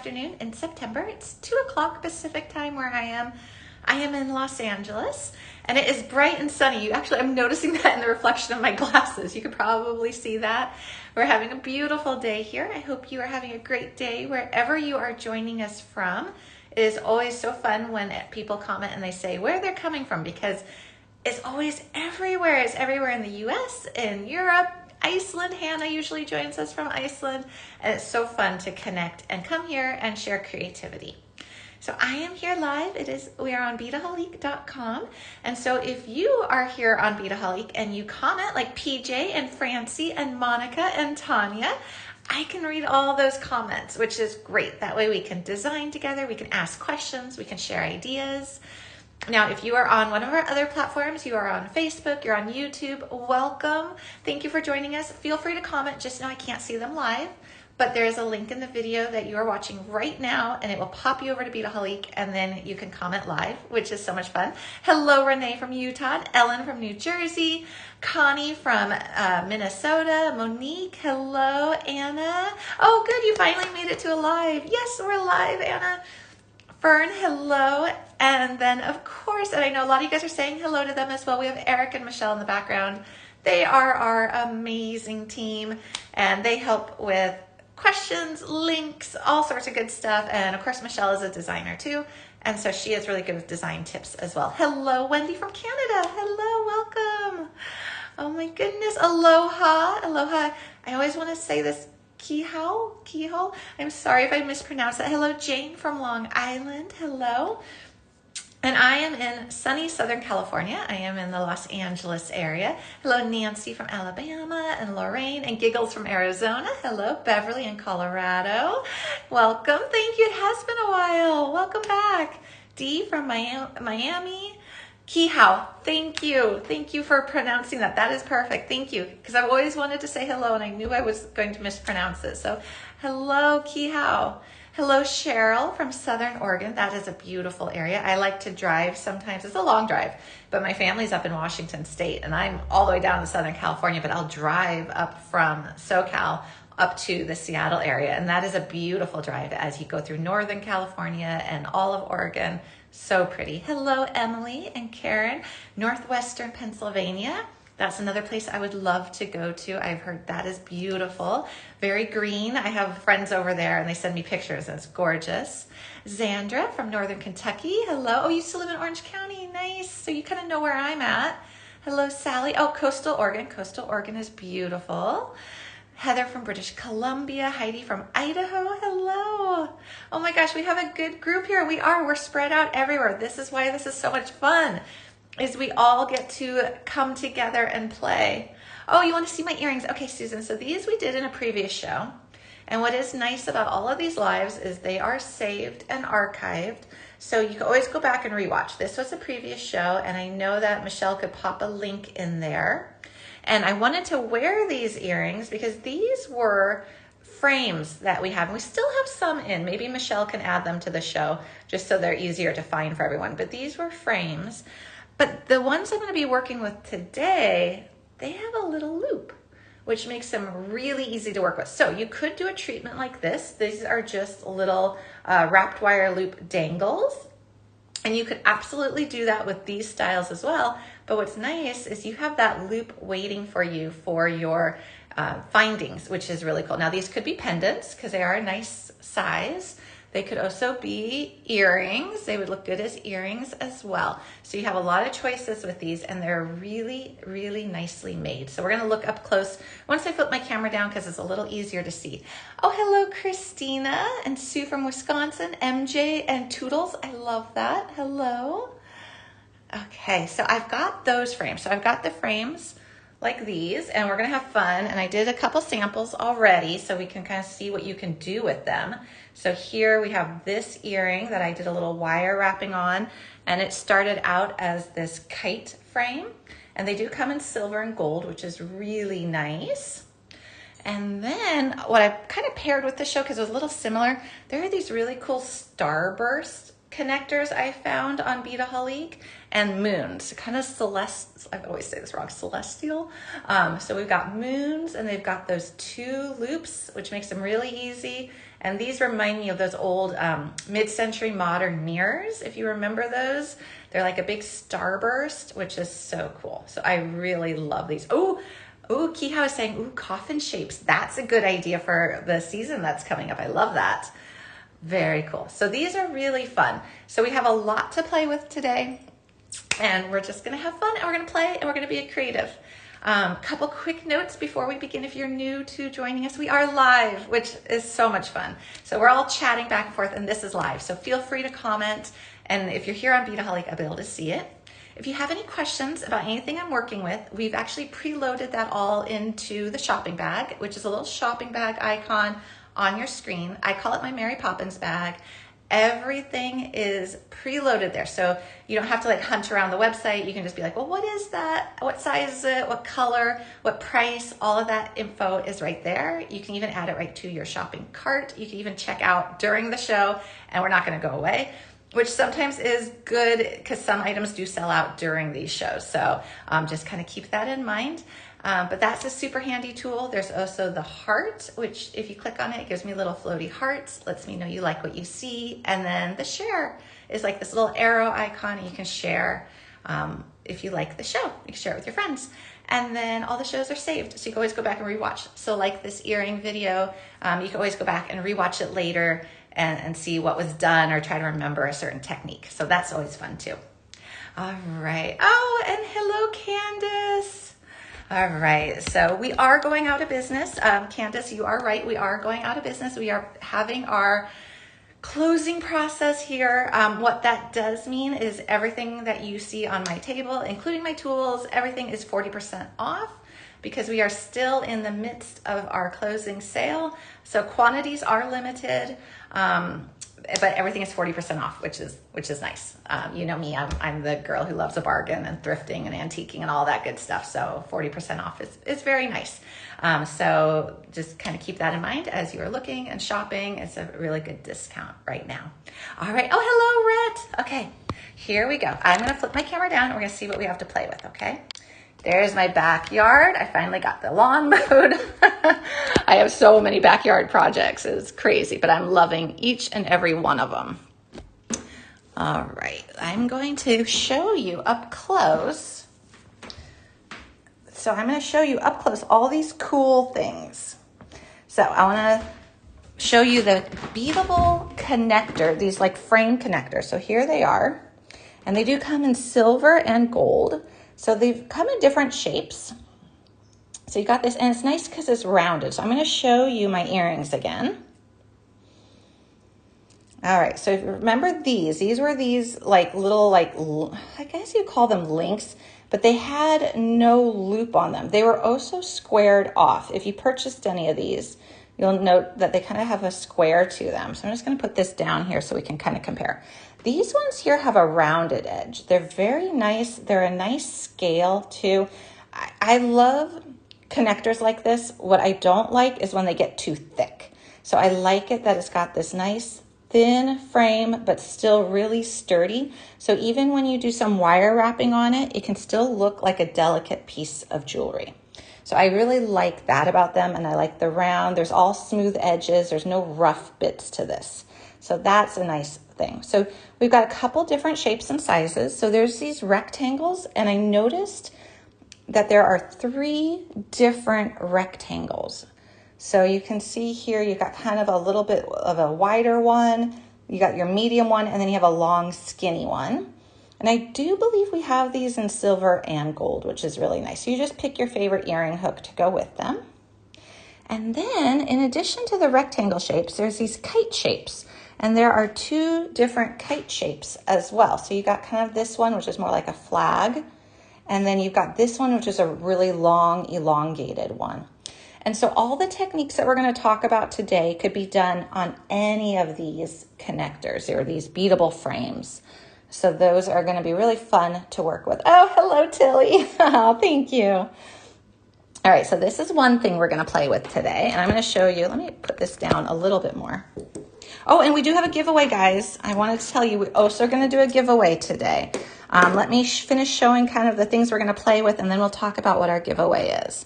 afternoon in September. It's 2 o'clock Pacific time where I am. I am in Los Angeles and it is bright and sunny. I'm noticing that in the reflection of my glasses. You could probably see that. We're having a beautiful day here. I hope you are having a great day wherever you are joining us from. It is always so fun when people comment and they say where they're coming from, because it's always everywhere. It's everywhere in the US, in Europe, Iceland. Hannah usually joins us from Iceland, and it's so fun to connect and come here and share creativity. So I am here live. We are on Beadaholique.com. And so if you are here on Beadaholique and you comment like PJ and Francie and Monica and Tanya, I can read all those comments, which is great. That way we can design together, we can ask questions, we can share ideas. Now, if you are on one of our other platforms, you are on Facebook, you're on YouTube, welcome. Thank you for joining us. Feel free to comment. Just know I can't see them live, but there is a link in the video that you are watching right now, and it will pop you over to Beadaholique, and then you can comment live, which is so much fun. Hello, Renee from Utah, Ellen from New Jersey, Connie from Minnesota, Monique, hello, Anna. Oh, good, you finally made it to a live. Yes, we're live, Anna. Fern, hello. And then, of course, and I know a lot of you guys are saying hello to them as well. We have Eric and Michelle in the background. They are our amazing team, and they help with questions, links, all sorts of good stuff. And of course, Michelle is a designer too, and so she is really good with design tips as well. Hello, Wendy from Canada. Hello, welcome. Oh my goodness, aloha, aloha. I always want to say this, Kihao. I'm sorry if I mispronounced that. Hello, Jane from Long Island. Hello. And I am in sunny Southern California. I am in the Los Angeles area. Hello, Nancy from Alabama, and Lorraine, and Giggles from Arizona. Hello, Beverly in Colorado. Welcome. Thank you. It has been a while. Welcome back. Dee from Miami. Kihao. Thank you. Thank you for pronouncing that. That is perfect. Thank you. Because I've always wanted to say hello, and I knew I was going to mispronounce it. So hello, Kihao. Hello, Cheryl from Southern Oregon. That is a beautiful area. I like to drive sometimes. It's a long drive, but my family's up in Washington State, and I'm all the way down in Southern California, but I'll drive up from SoCal up to the Seattle area, and that is a beautiful drive as you go through Northern California and all of Oregon. So pretty. Hello, Emily and Karen, Northwestern Pennsylvania. That's another place I would love to go to. I've heard that is beautiful. Very green. I have friends over there and they send me pictures and it's gorgeous. Zandra from Northern Kentucky. Hello. Oh, you used to live in Orange County. Nice. So you kind of know where I'm at. Hello, Sally. Oh, Coastal Oregon. Coastal Oregon is beautiful. Heather from British Columbia. Heidi from Idaho. Hello. Oh my gosh, we have a good group here. We're spread out everywhere. This is why this is so much fun, is we all get to come together and play. Oh, you want to see my earrings? Okay, Susan, so these we did in a previous show. And what is nice about all of these lives is they are saved and archived. So you can always go back and rewatch. This was a previous show, and I know that Michelle could pop a link in there. And I wanted to wear these earrings because these were frames that we have. And we still have some in. Maybe Michelle can add them to the show just so they're easier to find for everyone. But these were frames. But the ones I'm going to be working with today, they have a little loop, which makes them really easy to work with. So you could do a treatment like this. These are just little wrapped wire loop dangles. And you could absolutely do that with these styles as well. But what's nice is you have that loop waiting for you for your findings, which is really cool. Now these could be pendants because they are a nice size. They could also be earrings. They would look good as earrings as well. So you have a lot of choices with these, and they're really, really nicely made. So we're gonna look up close once I flip my camera down because it's a little easier to see. Oh, hello, Christina and Sue from Wisconsin, MJ and Toodles. I love that. Hello. Okay, so I've got those frames. So I've got the frames like these, and we're gonna have fun. And I did a couple samples already so we can kind of see what you can do with them. So here we have this earring that I did a little wire wrapping on, and it started out as this kite frame. And they do come in silver and gold, which is really nice. And then what I kind of paired with the show, because it was a little similar, there are these really cool starburst connectors I found on Beadaholique, and moons, kind of celestial. I always say this wrong, celestial. So we've got moons, and they've got those 2 loops, which makes them really easy. And these remind me of those old mid-century modern mirrors, if you remember those. They're like a big starburst, which is so cool. So I really love these. Oh, Kiha is saying, ooh, coffin shapes. That's a good idea for the season that's coming up. I love that. Very cool. So these are really fun. So we have a lot to play with today, and we're just going to have fun, and we're going to play, and we're going to be creative. Couple quick notes before we begin. If you're new to joining us, we are live, which is so much fun. So we're all chatting back and forth, and this is live. So feel free to comment. And if you're here on Beadaholique, I'll be able to see it. If you have any questions about anything I'm working with, we've actually preloaded that all into the shopping bag, which is a little shopping bag icon on your screen. I call it my Mary Poppins bag. Everything is preloaded there. So you don't have to like hunt around the website. You can just be like, well, what is that? What size is it? What color? What price? All of that info is right there. You can even add it right to your shopping cart. You can even check out during the show, and we're not going to go away, which sometimes is good because some items do sell out during these shows. So just kind of keep that in mind. But that's a super handy tool. There's also the heart, which if you click on it, it gives me little floaty hearts, lets me know you like what you see. And then the share is like this little arrow icon, and you can share if you like the show. You can share it with your friends. And then all the shows are saved, so you can always go back and rewatch. So like this earring video, you can always go back and rewatch it later and see what was done, or try to remember a certain technique. So that's always fun too. All right. Oh, and hello, Candace. All right, so we are going out of business. Candace, you are right. We are going out of business. We are having our closing process here. What that does mean is everything that you see on my table, including my tools, everything is 40% off because we are still in the midst of our closing sale. So quantities are limited. But everything is 40% off, which is nice. You know me, I'm the girl who loves a bargain and thrifting and antiquing and all that good stuff. So 40% off is very nice. So just kind of keep that in mind as you are looking and shopping. It's a really good discount right now. All right. Oh, hello, Rhett. Okay, here we go. I'm going to flip my camera down, and we're going to see what we have to play with, okay? There's my backyard. I finally got the lawn mowed. I have so many backyard projects. It's crazy, but I'm loving each and every one of them. All right, I'm going to show you up close. So I'm going to show you up close all these cool things. So I want to show you the Beadable connector, these like frame connectors. So here they are, and they do come in silver and gold. So they've come in different shapes. So you got this, and it's nice because it's rounded. So I'm going to show you my earrings again. All right, so if you remember these were these like little, like, I guess you call them links, but they had no loop on them. They were also squared off. If you purchased any of these, you'll note that they kind of have a square to them. So I'm just going to put this down here so we can kind of compare. These ones here have a rounded edge. They're very nice. They're a nice scale too. I love connectors like this. What I don't like is when they get too thick. So I like it that it's got this nice thin frame, but still really sturdy. So even when you do some wire wrapping on it, it can still look like a delicate piece of jewelry. So I really like that about them, and I like the round. There's all smooth edges. There's no rough bits to this. So that's a nice thing. So we've got a couple different shapes and sizes. So there's these rectangles, and I noticed that there are 3 different rectangles. So you can see here, you've got kind of a little bit of a wider one, you got your medium one, and then you have a long skinny one. And I do believe we have these in silver and gold, which is really nice. So you just pick your favorite earring hook to go with them. And then in addition to the rectangle shapes, there's these kite shapes. And there are 2 different kite shapes as well. So you got kind of this one, which is more like a flag. And then you've got this one, which is a really long, elongated one. And so all the techniques that we're going to talk about today could be done on any of these connectors or these beadable frames. So those are going to be really fun to work with. Oh, hello, Tilly. Oh, thank you. All right, so this is one thing we're gonna play with today, and I'm gonna show you, let me put this down a little bit more. Oh, and we do have a giveaway, guys. I wanted to tell you, we also are gonna do a giveaway today. Let me finish showing kind of the things we're gonna play with, and then we'll talk about what our giveaway is.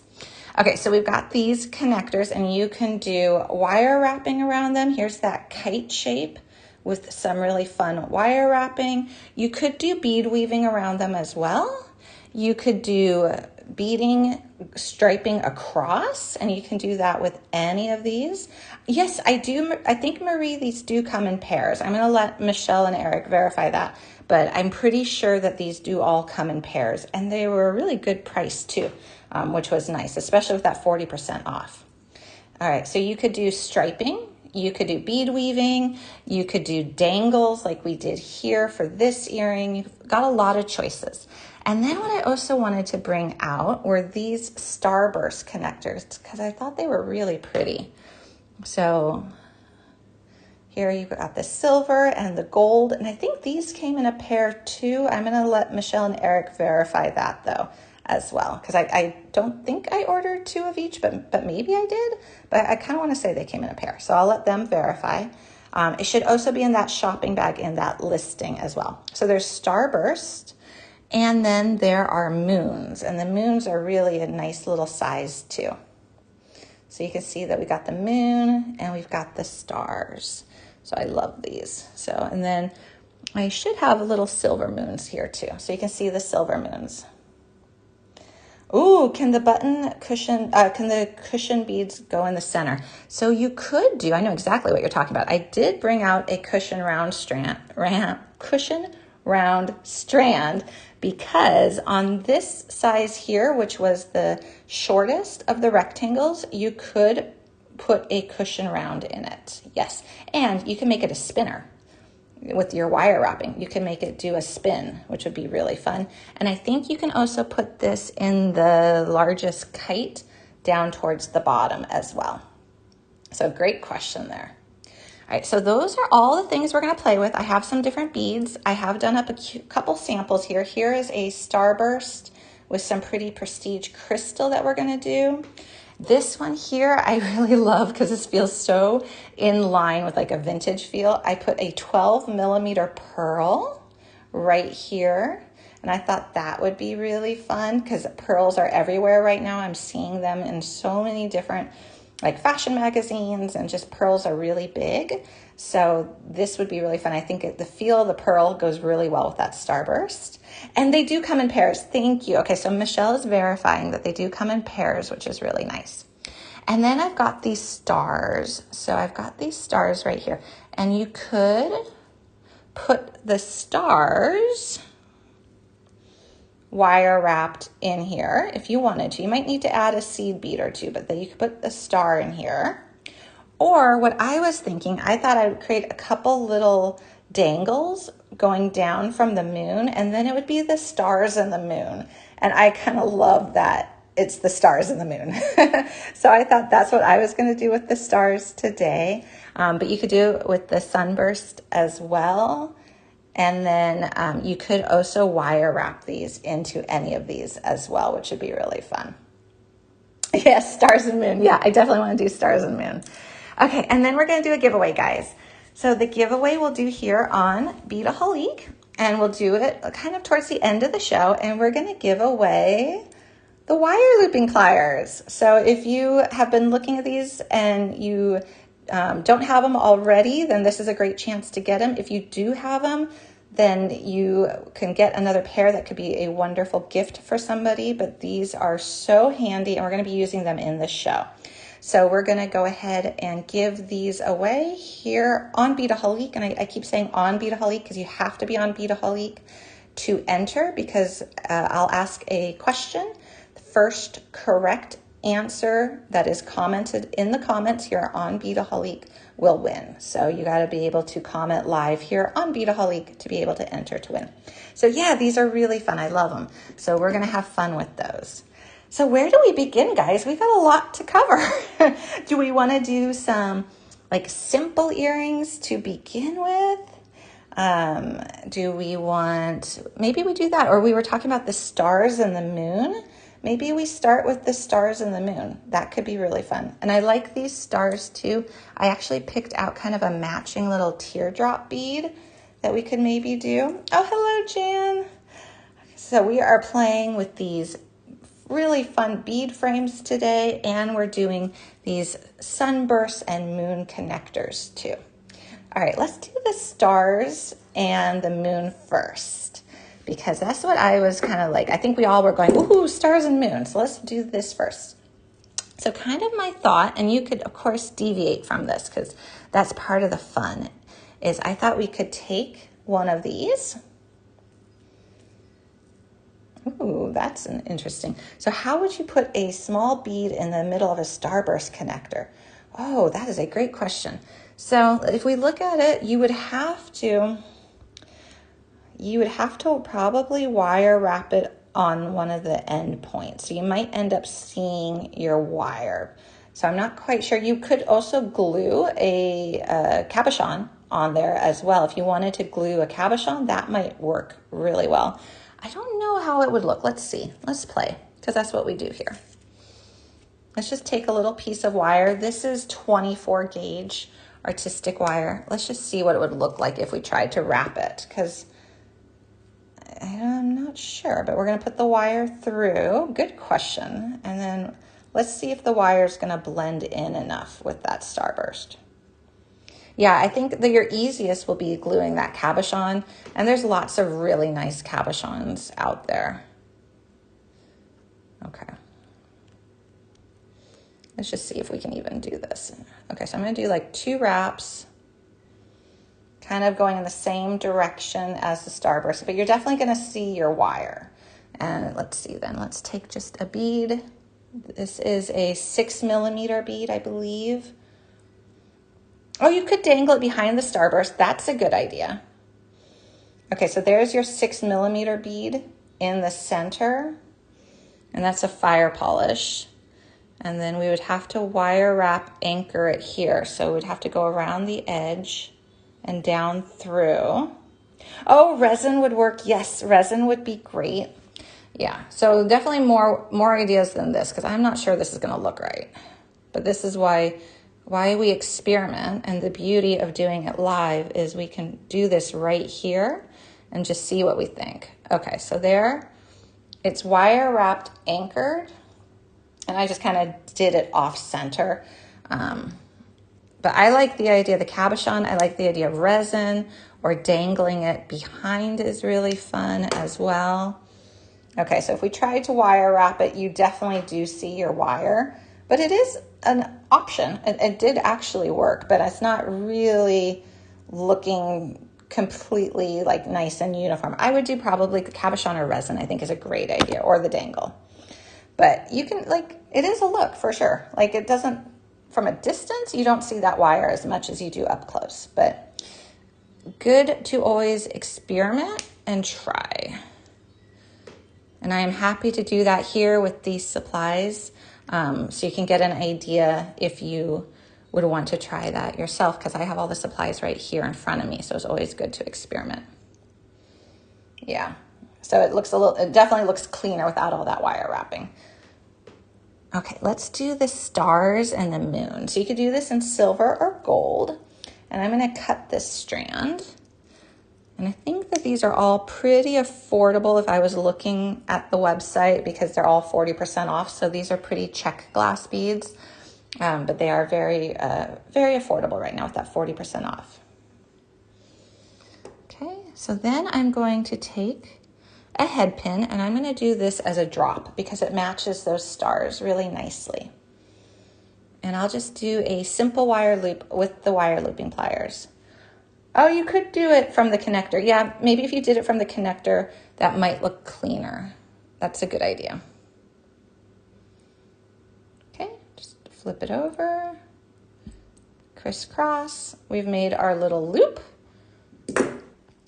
Okay, so we've got these connectors, and you can do wire wrapping around them. Here's that kite shape with some really fun wire wrapping. You could do bead weaving around them as well. You could do beading, striping across, and you can do that with any of these. Yes, I think, Marie, these do come in pairs. I'm gonna let Michelle and Eric verify that, but I'm pretty sure that these do all come in pairs, and they were a really good price too, which was nice, especially with that 40% off. All right, so you could do striping, you could do bead weaving, you could do dangles like we did here for this earring. You've got a lot of choices. And then what I also wanted to bring out were these starburst connectors because I thought they were really pretty. So here you've got the silver and the gold, and I think these came in a pair too. I'm gonna let Michelle and Eric verify that though as well, because I don't think I ordered 2 of each, but maybe I did, but I kind of want to say they came in a pair. So I'll let them verify. It should also be in that shopping bag in that listing as well. So there's starburst, and then there are moons, and the moons are really a nice little size too. So you can see that we got the moon and we've got the stars. So I love these. So, and then I should have little silver moons here too. So you can see the silver moons. Ooh, can the cushion beads go in the center? So you could do, I know exactly what you're talking about. I did bring out a cushion round strand, because on this size here, which was the shortest of the rectangles, you could put a cushion round in it. Yes, and you can make it a spinner. With your wire wrapping, you can make it do a spin, which would be really fun. And I think you can also put this in the largest kite down towards the bottom as well. So great question there. All right, so those are all the things we're gonna play with. I have some different beads. I have done up a couple samples here. Here is a starburst with some pretty prestige crystal that we're gonna do. This one here, I really love because this feels so in line with like a vintage feel. I put a 12mm pearl right here, and I thought that would be really fun because pearls are everywhere right now. I'm seeing them in so many different like fashion magazines, and just pearls are really big. So this would be really fun. I think the feel of the pearl goes really well with that starburst. And they do come in pairs. Thank you. Okay, so Michelle is verifying that they do come in pairs, which is really nice. And then I've got these stars. So I've got these stars right here. And you could put the stars wire wrapped in here if you wanted to. You might need to add a seed bead or two, but then you could put the star in here. Or what I was thinking, I thought I would create a couple little dangles going down from the moon, and then it would be the stars and the moon. And I kind of love that it's the stars and the moon. So I thought that's what I was going to do with the stars today. But you could do it with the sunburst as well. And then you could also wire wrap these into any of these as well, which would be really fun. Yes, stars and moon. Yeah, I definitely want to do stars and moon. Okay, and then we're going to do a giveaway, guys. So the giveaway we'll do here on Beadaholique, and we'll do it kind of towards the end of the show, and we're going to give away the wire looping pliers. So if you have been looking at these and you don't have them already, then this is a great chance to get them. If you do have them, then you can get another pair that could be a wonderful gift for somebody, but these are so handy, and we're going to be using them in the show. So we're going to go ahead and give these away here on Beadaholique. And I keep saying on Beadaholique because you have to be on Beadaholique to enter, because I'll ask a question. The first correct answer that is commented in the comments here on Beadaholique will win. So you got to be able to comment live here on Beadaholique to be able to enter to win. So yeah, these are really fun. I love them. So we're going to have fun with those. So where do we begin, guys? We've got a lot to cover. Do we want to do some like simple earrings to begin with? Do we want, maybe we do that, or we were talking about the stars and the moon. maybe we start with the stars and the moon. That could be really fun. And I like these stars too. I actually picked out kind of a matching little teardrop bead that we could maybe do. Oh, hello, Jan. So we are playing with these really fun bead frames today, and we're doing these sunbursts and moon connectors too. All right, let's do the stars and the moon first, because that's what I was kind of like. I think we all were going, woohoo, stars and moon. So let's do this first. So kind of my thought, and you could of course deviate from this because that's part of the fun, is I thought we could take one of these. Ooh, that's an interesting. So how would you put a small bead in the middle of a starburst connector? Oh, that is a great question. So if we look at it, you would have to probably wire wrap it on one of the end points. So you might end up seeing your wire. So I'm not quite sure. You could also glue a cabochon on there as well. If you wanted to glue a cabochon, that might work really well. I don't know how it would look. Let's see. Let's play, because that's what we do here. Let's just take a little piece of wire. This is 24 gauge artistic wire. Let's just see what it would look like if we tried to wrap it, because I'm not sure, but we're going to put the wire through. Good question. And then let's see if the wire is going to blend in enough with that starburst. Yeah, I think that your easiest will be gluing that cabochon, and there's lots of really nice cabochons out there. Okay. Let's just see if we can even do this. Okay, so I'm going to do like 2 wraps, kind of going in the same direction as the starburst, but you're definitely going to see your wire. And let's see then, let's take just a bead. This is a 6mm bead, I believe. Oh, you could dangle it behind the starburst. That's a good idea. Okay, so there's your 6mm bead in the center, and that's a fire polish. And then we would have to wire wrap anchor it here. So we'd have to go around the edge and down through. Oh, resin would work. Yes, resin would be great. Yeah, so definitely more ideas than this, because I'm not sure this is going to look right. But this is why we experiment, and the beauty of doing it live is we can do this right here and just see what we think. Okay, so there, it's wire wrapped anchored, and I just kind of did it off center. But I like the idea of the cabochon. I like the idea of resin, or dangling it behind is really fun as well. Okay, so if we tried to wire wrap it, you definitely do see your wire, but it is an option. It did actually work, but it's not really looking completely like nice and uniform. I would do probably the cabochon or resin, I think is a great idea, or the dangle. But you can, like, it is a look for sure. Like, it doesn't, from a distance, you don't see that wire as much as you do up close, but good to always experiment and try. And I am happy to do that here with these supplies, so you can get an idea if you would want to try that yourself, because I have all the supplies right here in front of me, so it's always good to experiment. Yeah, so it definitely looks cleaner without all that wire wrapping. Okay, let's do the stars and the moon. So you could do this in silver or gold, and I'm going to cut this strand. And I think that these are all pretty affordable if I was looking at the website, because they're all 40% off. So these are pretty check glass beads, but they are very, very affordable right now with that 40% off. Okay, so then I'm going to take a head pin, and I'm going to do this as a drop because it matches those stars really nicely. And I'll just do a simple wire loop with the wire looping pliers. Oh, you could do it from the connector. Yeah, maybe if you did it from the connector, that might look cleaner. That's a good idea. Okay, just flip it over, crisscross. We've made our little loop.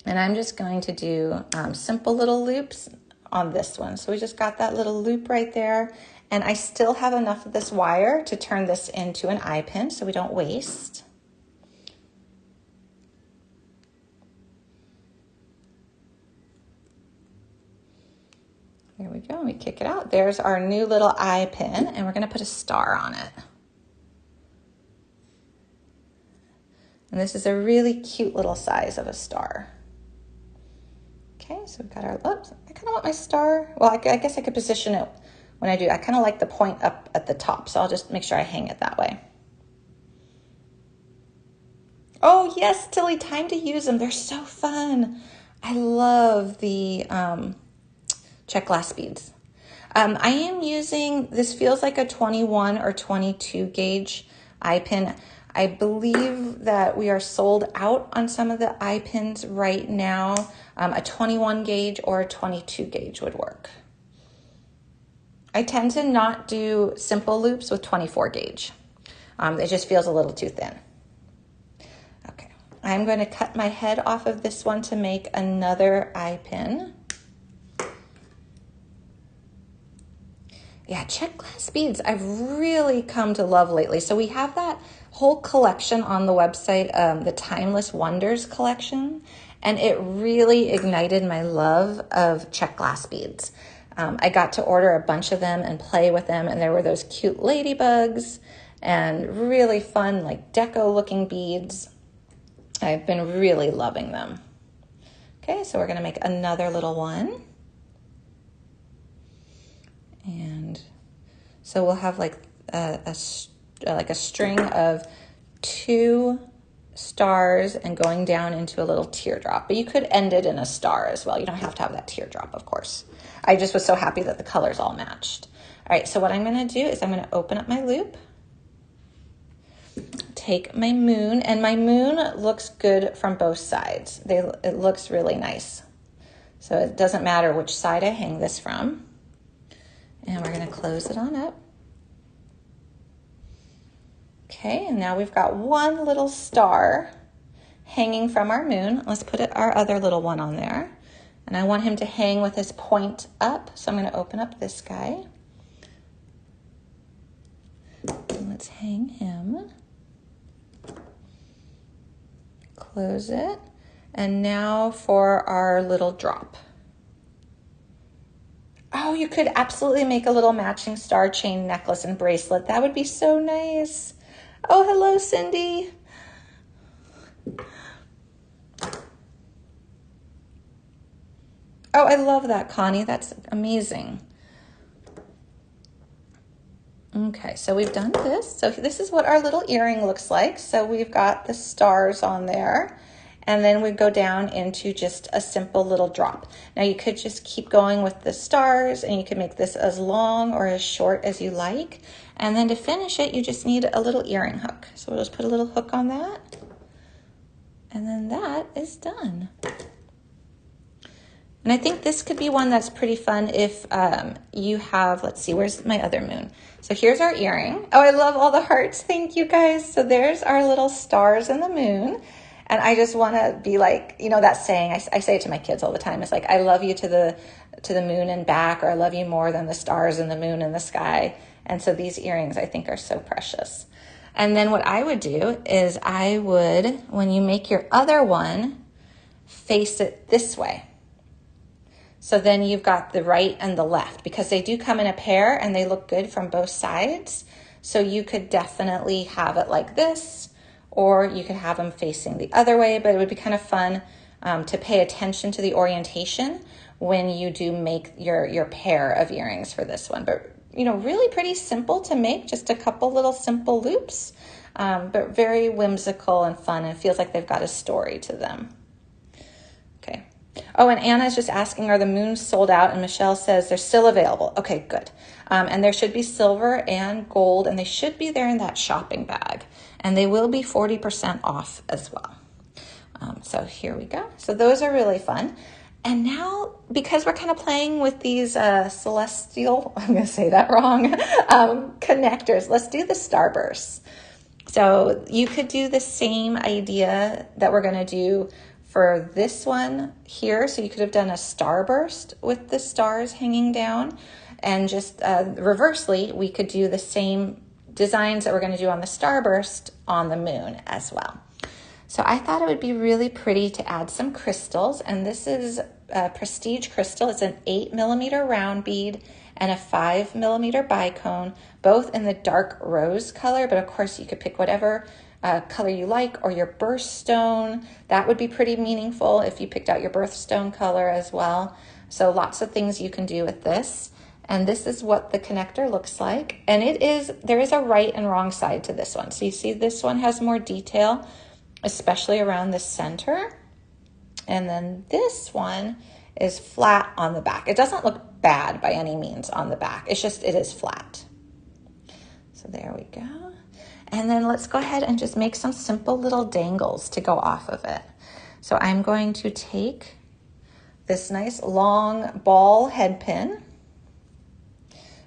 And I'm just going to do simple little loops on this one. So we just got that little loop right there. And I still have enough of this wire to turn this into an eye pin so we don't waste. There we go, we kick it out. There's our new little eye pin, and we're gonna put a star on it. And this is a really cute little size of a star. Okay, so we've got our lips. I kind of want my star, well, I guess I could position it when I do. I kind of like the point up at the top, so I'll just make sure I hang it that way. Oh yes, Tilly, time to use them. They're so fun. I love the check glass beads. I am using, this feels like a 21 or 22 gauge eye pin. I believe that we are sold out on some of the eye pins right now. A 21 gauge or a 22 gauge would work. I tend to not do simple loops with 24 gauge. It just feels a little too thin. Okay, I'm going to cut my head off of this one to make another eye pin. Yeah, check glass beads I've really come to love lately. So we have that whole collection on the website, the Timeless Wonders collection, and it really ignited my love of check glass beads. I got to order a bunch of them and play with them, and there were those cute ladybugs and really fun, like deco looking beads. I've been really loving them. Okay, so we're gonna make another little one. And so we'll have like a string of 2 stars and going down into a little teardrop. But you could end it in a star as well. You don't have to have that teardrop, of course. I just was so happy that the colors all matched. All right, so what I'm gonna do is I'm gonna open up my loop, take my moon, and my moon looks good from both sides. It looks really nice. So it doesn't matter which side I hang this from. And we're gonna close it on up. Okay, and now we've got one little star hanging from our moon. Let's put our other little one on there. And I want him to hang with his point up. So I'm gonna open up this guy. And let's hang him. Close it. And now for our little drop. Oh, you could absolutely make a little matching star chain necklace and bracelet. That would be so nice. Oh, hello, Cindy. Oh, I love that, Connie. That's amazing. Okay, so we've done this. So this is what our little earring looks like. So we've got the stars on there. And then we go down into just a simple little drop. Now you could just keep going with the stars, and you can make this as long or as short as you like. And then to finish it, you just need a little earring hook. So we'll just put a little hook on that. And then that is done. And I think this could be one that's pretty fun if you have, let's see, where's my other moon? So here's our earring. Oh, I love all the hearts. Thank you guys. So there's our little stars and the moon. And I just want to be like, you know, that saying, I say it to my kids all the time. It's like, I love you to the moon and back, or I love you more than the stars and the moon and the sky. And so these earrings, I think, are so precious. And then what I would do is I would, when you make your other one, face it this way. So then you've got the right and the left, because they do come in a pair and they look good from both sides. So you could definitely have it like this, or you could have them facing the other way, but it would be kind of fun to pay attention to the orientation when you do make your pair of earrings for this one. But, you know, really pretty simple to make, just a couple little simple loops, but very whimsical and fun, and feels like they've got a story to them. Okay. Oh, and Anna's just asking, are the moons sold out? And Michelle says they're still available. Okay, good. And there should be silver and gold, and they should be there in that shopping bag. And they will be 40% off as well. So here we go. So those are really fun. And now, because we're kind of playing with these celestial, I'm going to say that wrong, connectors, let's do the starbursts. So you could do the same idea that we're going to do for this one here. So you could have done a starburst with the stars hanging down, and just reversely, we could do the same designs that we're going to do on the starburst on the moon as well. So I thought it would be really pretty to add some crystals, and this is Prestige Crystal. It's an 8mm round bead and a 5mm bicone, both in the dark rose color, but of course you could pick whatever color you like, or your birthstone. That would be pretty meaningful if you picked out your birthstone color as well. So lots of things you can do with this. And this is what the connector looks like. And there is a right and wrong side to this one. So you see this one has more detail, especially around the center. And then this one is flat on the back. It doesn't look bad by any means on the back. It's just, it is flat. So there we go. And then let's go ahead and just make some simple little dangles to go off of it. So I'm going to take this nice long ball head pin.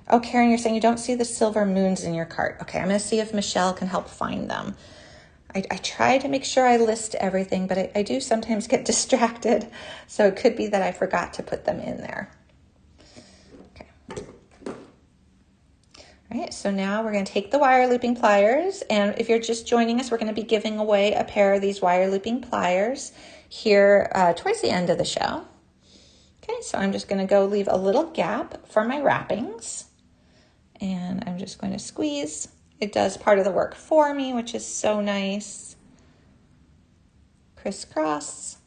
Oh, Karen, you're saying you don't see the silver moons in your cart. Okay, I'm gonna see if Michelle can help find them. I try to make sure I list everything, but I do sometimes get distracted. So it could be that I forgot to put them in there. Okay. All right, so now we're gonna take the wire looping pliers, and if you're just joining us, we're gonna be giving away a pair of these wire looping pliers here towards the end of the show. Okay, so I'm just gonna go leave a little gap for my wrappings, and I'm just going to squeeze. It does part of the work for me, which is so nice. Crisscross.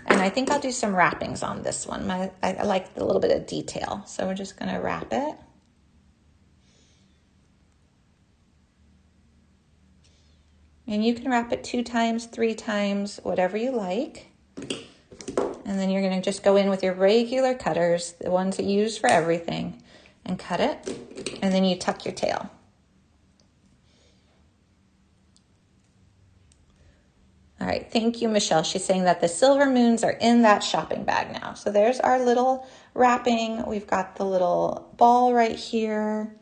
And I think I'll do some wrappings on this one. I like a little bit of detail. So we're just gonna wrap it. And you can wrap it 2 times, 3 times, whatever you like. And then you're gonna just go in with your regular cutters, the ones that you use for everything, and cut it. And then you tuck your tail. All right, thank you, Michelle. She's saying that the silver moons are in that shopping bag now. So there's our little wrapping. We've got the little ball right here.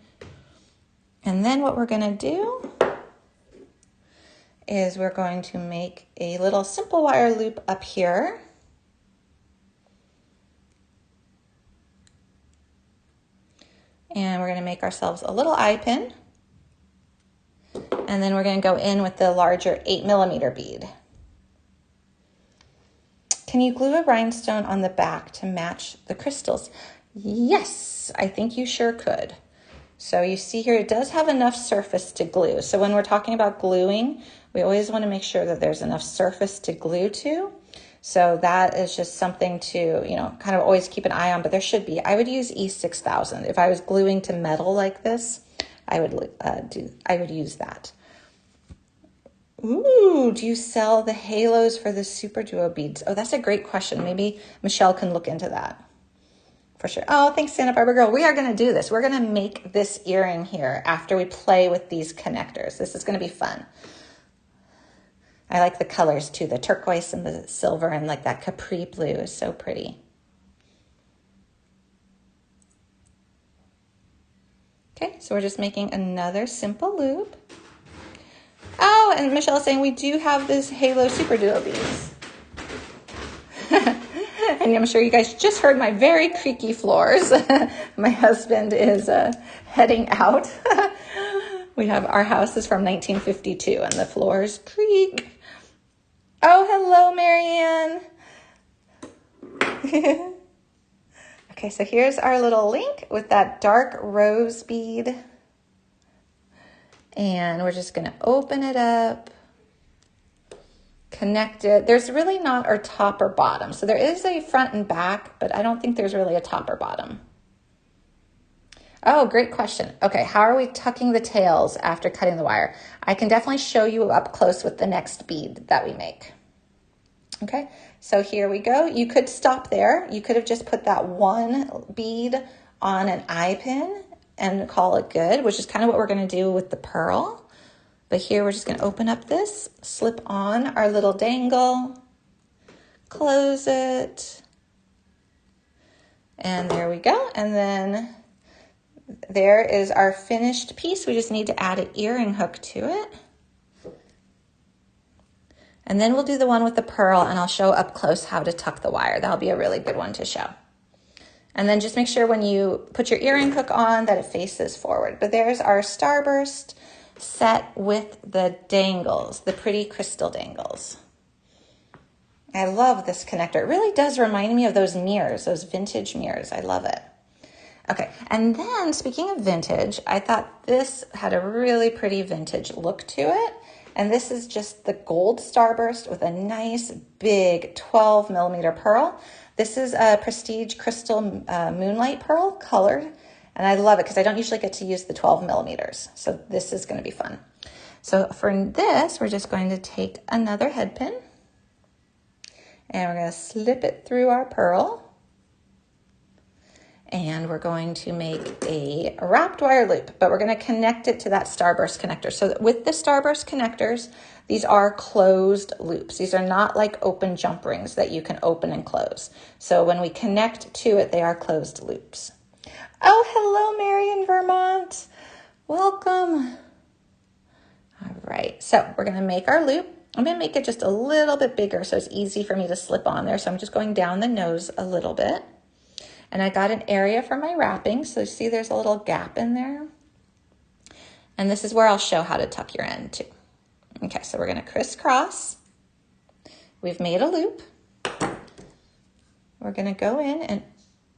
And then what we're gonna do is we're going to make a little simple wire loop up here. And we're gonna make ourselves a little eye pin. And then we're gonna go in with the larger 8mm bead. Can you glue a rhinestone on the back to match the crystals? Yes, I think you sure could. So you see here, it does have enough surface to glue. So when we're talking about gluing, we always want to make sure that there's enough surface to glue to. So that is just something to, kind of always keep an eye on, but there should be. I would use E6000. If I was gluing to metal like this, I would use that. Ooh, do you sell the halos for the Super Duo beads? Oh, that's a great question. Maybe Michelle can look into that for sure. Oh, thanks, Santa Barbara Girl. We are going to do this. We're going to make this earring here after we play with these connectors. This is going to be fun. I like the colors too, the turquoise and the silver, and like that capri blue is so pretty. Okay, so we're just making another simple loop. Oh, and Michelle is saying we do have this Halo Super Duo beads. And I'm sure you guys just heard my very creaky floors. My husband is heading out. Our house is from 1952 and the floors creak. Oh, hello, Marianne. Okay, so here's our little link with that dark rose bead. And we're just gonna open it up, connect it. There's really not a top or bottom. So there is a front and back, but I don't think there's really a top or bottom. Oh, great question. Okay, how are we tucking the tails after cutting the wire? I can definitely show you up close with the next bead that we make. Okay, so here we go. You could stop there. You could have just put that one bead on an eye pin and call it good, which is kind of what we're gonna do with the pearl. But here we're just gonna open up this, slip on our little dangle, close it, and there we go. And then there is our finished piece. We just need to add an earring hook to it. And then we'll do the one with the pearl, and I'll show up close how to tuck the wire. That'll be a really good one to show. And then just make sure when you put your earring hook on that it faces forward. But there's our starburst set with the dangles, the pretty crystal dangles. I love this connector. It really does remind me of those mirrors, those vintage mirrors. I love it. Okay, and then speaking of vintage, I thought this had a really pretty vintage look to it. And this is just the gold starburst with a nice big 12 millimeter pearl. This is a prestige crystal moonlight pearl colored. And I love it because I don't usually get to use the 12 millimeters. So this is going to be fun. So for this, we're just going to take another head pin. And we're going to slip it through our pearl. And we're going to make a wrapped wire loop, but we're going to connect it to that starburst connector. So with the starburst connectors, these are closed loops. These are not like open jump rings that you can open and close. So when we connect to it, they are closed loops. Oh, hello, Mary in Vermont. Welcome. All right, so we're going to make our loop. I'm going to make it just a little bit bigger so it's easy for me to slip on there. So I'm just going down the nose a little bit. And I got an area for my wrapping. So you see there's a little gap in there. And this is where I'll show how to tuck your end too. Okay, so we're going to crisscross. We've made a loop. We're going to go in and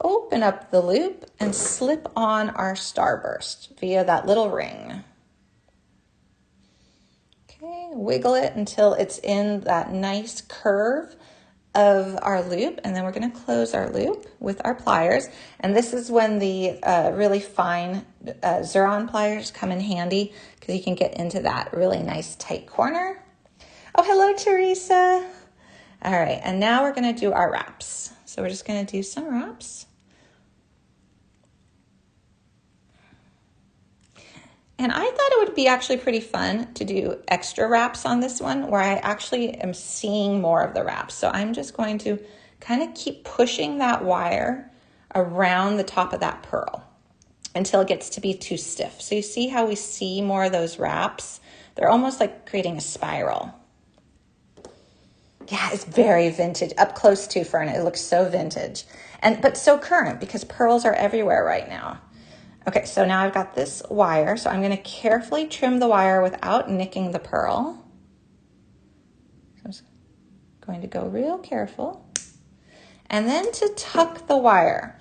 open up the loop and slip on our starburst via that little ring. Okay, wiggle it until it's in that nice curve of our loop, and then we're going to close our loop with our pliers. And this is when the really fine Xuron pliers come in handy because you can get into that really nice tight corner. Oh, hello, Teresa. All right, and now we're going to do our wraps. So we're just going to do some wraps. And I thought it would be actually pretty fun to do extra wraps on this one where I actually am seeing more of the wraps. So I'm just going to kind of keep pushing that wire around the top of that pearl until it gets to be too stiff. So you see how we see more of those wraps? They're almost like creating a spiral. Yeah, it's very vintage, up close to Fern. It looks so vintage, but so current because pearls are everywhere right now. Okay, so now I've got this wire, so I'm going to carefully trim the wire without nicking the pearl. So I'm just going to go real careful. And then to tuck the wire,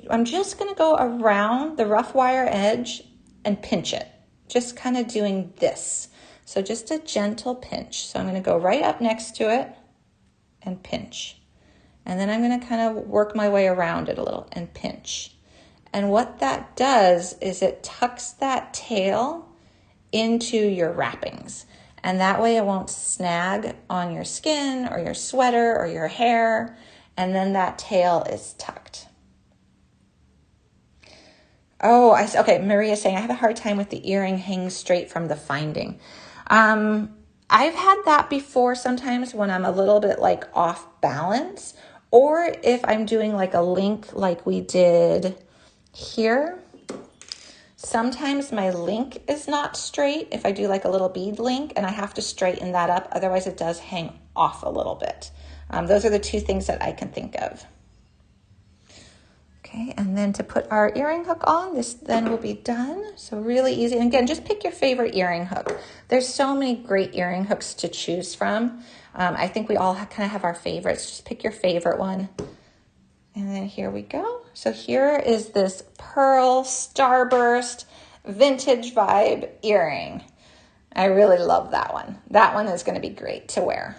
I'm just going to go around the rough wire edge and pinch it, just kind of doing this. So just a gentle pinch. So I'm going to go right up next to it and pinch. And then I'm going to kind of work my way around it a little and pinch. And what that does is it tucks that tail into your wrappings. And that way it won't snag on your skin or your sweater or your hair. And then that tail is tucked. Oh, okay, Maria's saying, I have a hard time with the earring hanging straight from the finding. I've had that before sometimes when I'm a little bit like off balance, or if I'm doing like a link like we did here. Sometimes my link is not straight if I do like a little bead link and I have to straighten that up. Otherwise it does hang off a little bit. Those are the two things that I can think of. Okay, and then to put our earring hook on, this then will be done. So really easy. And again, just pick your favorite earring hook. There's so many great earring hooks to choose from. I think we all kind of have our favorites. Just pick your favorite one. And then here we go. So here is this pearl starburst vintage vibe earring. I really love that one. That one is going to be great to wear.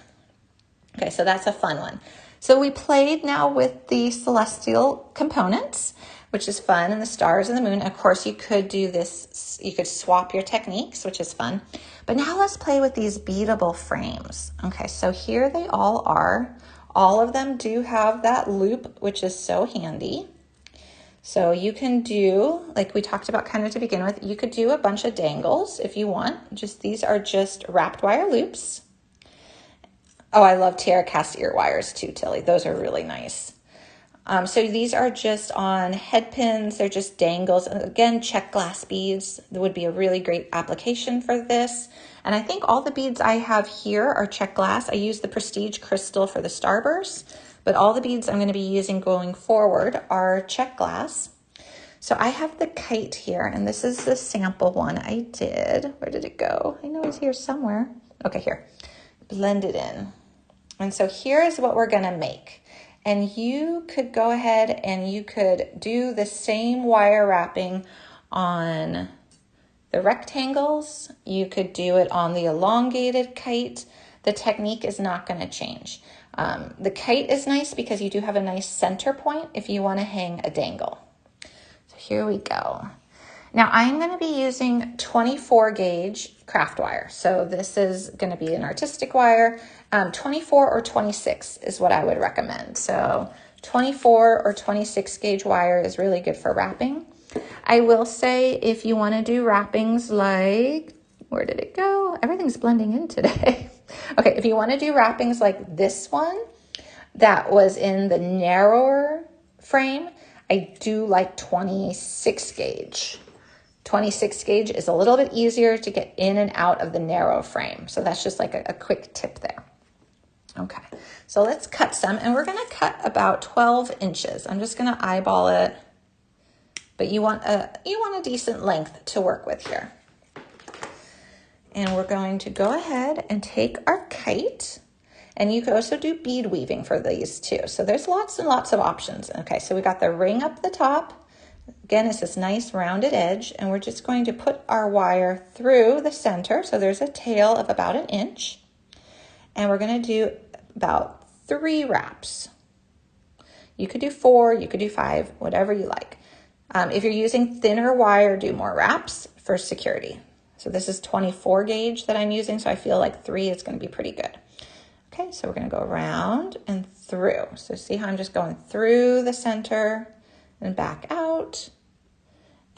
Okay, so that's a fun one. So we played now with the celestial components, which is fun, and the stars and the moon. Of course, you could do this, you could swap your techniques, which is fun. But now let's play with these beadable frames. Okay, so here they all are. All of them do have that loop, which is so handy. So you can do, like we talked about kind of to begin with, you could do a bunch of dangles if you want. These are just wrapped wire loops. Oh, I love Tiara cast ear wires too, Tilly. Those are really nice. So these are just on head pins. They're just dangles. And again, check glass beads would be a really great application for this. And I think all the beads I have here are check glass. I use the Prestige Crystal for the starburst, but all the beads I'm going to be using going forward are check glass. So I have the Kite here, and this is the sample one I did. Where did it go? I know it's here somewhere. Okay, here. Blend it in. And so here is what we're gonna make. And you could go ahead and you could do the same wire wrapping on the rectangles. You could do it on the elongated kite. The technique is not gonna change. The kite is nice because you do have a nice center point if you wanna hang a dangle. So here we go. Now I'm gonna be using 24 gauge craft wire. So this is gonna be an artistic wire. 24 or 26 is what I would recommend. So 24 or 26 gauge wire is really good for wrapping. I will say if you wanna do wrappings like, where did it go? Everything's blending in today. Okay, if you wanna do wrappings like this one that was in the narrower frame, I do like 26 gauge. 26 gauge is a little bit easier to get in and out of the narrow frame. So that's just like a quick tip there. Okay, so let's cut some, and we're gonna cut about 12 inches. I'm just gonna eyeball it, but you want a decent length to work with here. And we're going to go ahead and take our kite, and you could also do bead weaving for these too. So there's lots and lots of options. Okay, so we got the ring up the top. Again, it's this nice rounded edge, and we're just going to put our wire through the center. So there's a tail of about 1 inch, and we're gonna do about 3 wraps. You could do 4, you could do 5, whatever you like. If you're using thinner wire, do more wraps for security. So this is 24 gauge that I'm using, so I feel like 3 is gonna be pretty good. Okay, so we're gonna go around and through. So see how I'm just going through the center and back out.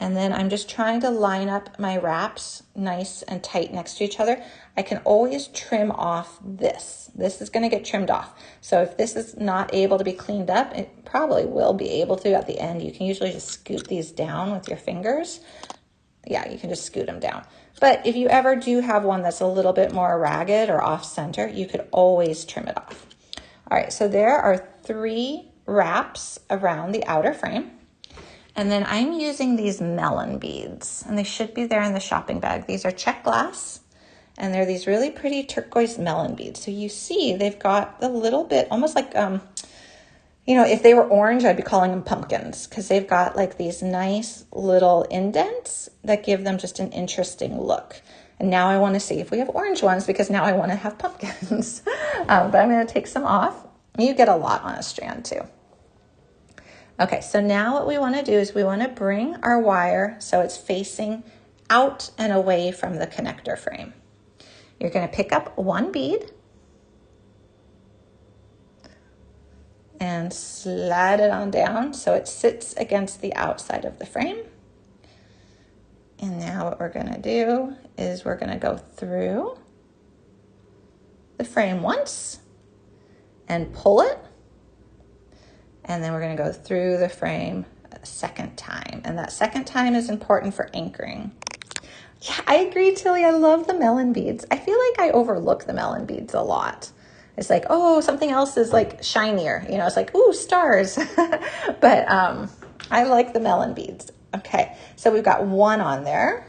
And then I'm just trying to line up my wraps nice and tight next to each other. I can always trim off this. This is gonna get trimmed off. So if this is not able to be cleaned up, it probably will be able to at the end. You can usually just scoot these down with your fingers. Yeah, you can just scoot them down. But if you ever do have one that's a little bit more ragged or off center, you could always trim it off. All right, so there are 3 wraps around the outer frame. And then I'm using these melon beads, and they should be there in the shopping bag. These are check glass, and they're these really pretty turquoise melon beads. So you see they've got a little bit, almost like, you know, if they were orange, I'd be calling them pumpkins, because they've got like these nice little indents that give them just an interesting look. And now I want to see if we have orange ones, because now I want to have pumpkins. But I'm going to take some off. You get a lot on a strand too. Okay, so now what we want to do is we want to bring our wire so it's facing out and away from the connector frame. You're going to pick up 1 bead and slide it on down so it sits against the outside of the frame. And now what we're going to do is we're going to go through the frame once and pull it. And then we're going to go through the frame a second time. And that second time is important for anchoring. Yeah, I agree, Tilly. I love the melon beads. I feel like I overlook the melon beads a lot. It's like, oh, something else is like shinier. You know, it's like, ooh, stars. But I like the melon beads. Okay, so we've got 1 on there.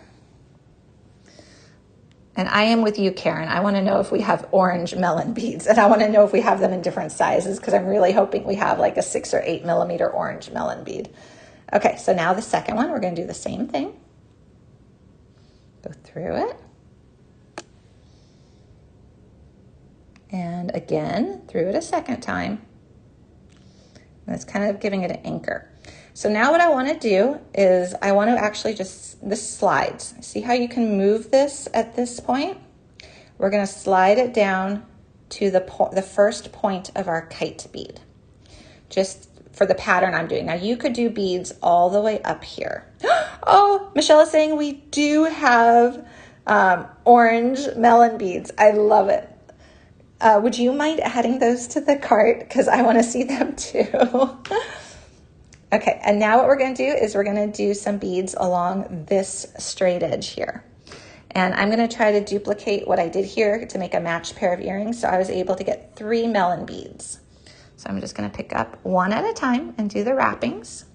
And I am with you, Karen. I want to know if we have orange melon beads, and I want to know if we have them in different sizes, because I'm really hoping we have like a 6 or 8 millimeter orange melon bead. Okay, so now the second one, we're going to do the same thing. Go through it. And again, through it a second time. And it's kind of giving it an anchor. So now what I want to do is I want to actually just, this slides. See how you can move this at this point? We're going to slide it down to the first point of our kite bead, just for the pattern I'm doing. Now you could do beads all the way up here. Oh, Michelle is saying we do have orange melon beads. I love it. Would you mind adding those to the cart? Because I want to see them too. Okay, and now what we're going to do is we're going to do some beads along this straight edge here. And I'm going to try to duplicate what I did here to make a matched pair of earrings. So I was able to get 3 melon beads. So I'm just going to pick up 1 at a time and do the wrappings.